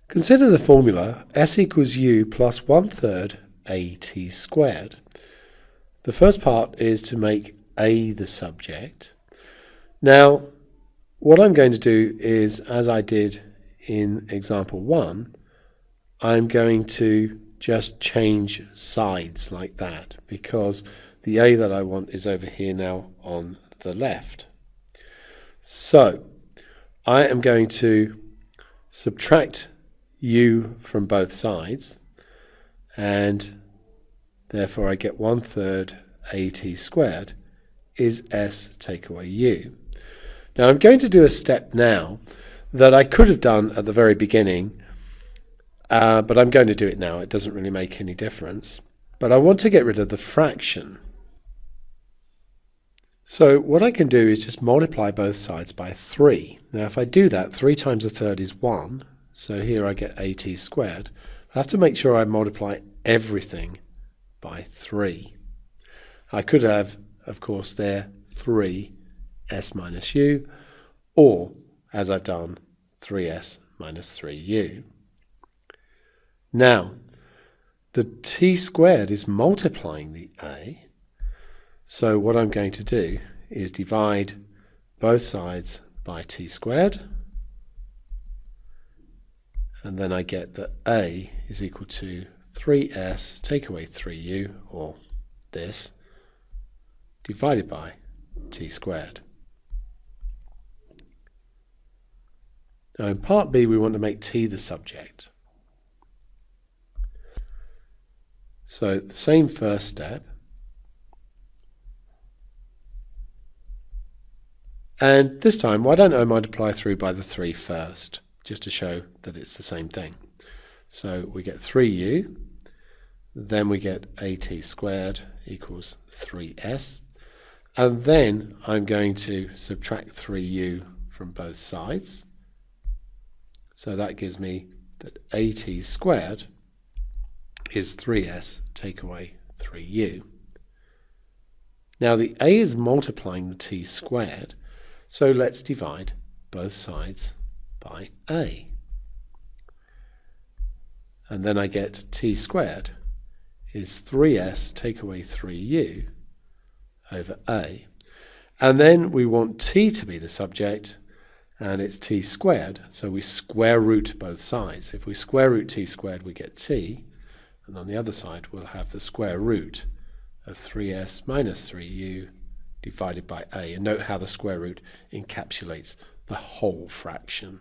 Consider the formula s equals u plus 1/3 at squared. The first part is to make a the subject. Now, what I'm going to do is, as I did in example 1, I'm going to just change sides like that, because the a that I want is over here now on the left. So, I am going to subtract u from both sides, and therefore I get 1/3 at squared is s take away u. Now I'm going to do a step now that I could have done at the very beginning, but I'm going to do it now. It doesn't really make any difference. But I want to get rid of the fraction. So what I can do is just multiply both sides by 3. Now if I do that, 3 times a third is 1. So here I get at squared. I have to make sure I multiply everything by 3. I could have, of course, there 3s minus u, or, as I've done, 3s minus 3u. Now, the t squared is multiplying the a, so what I'm going to do is divide both sides by t squared, and then I get that a is equal to 3s take away 3u, or this, divided by t squared. Now in part B we want to make t the subject. So the same first step, and this time why don't I multiply through by the 3 first, just to show that it's the same thing. So we get 3u, then we get at squared equals 3s, and then I'm going to subtract 3u from both sides. So that gives me that at squared is 3s take away 3u. Now the a is multiplying the t squared, so let's divide both sides by a. And then I get t squared is 3s take away 3u over a. And then we want t to be the subject, and it's t squared, so we square root both sides. If we square root t squared, we get t, and on the other side we'll have the square root of 3s minus 3u divided by a. And note how the square root encapsulates the whole fraction.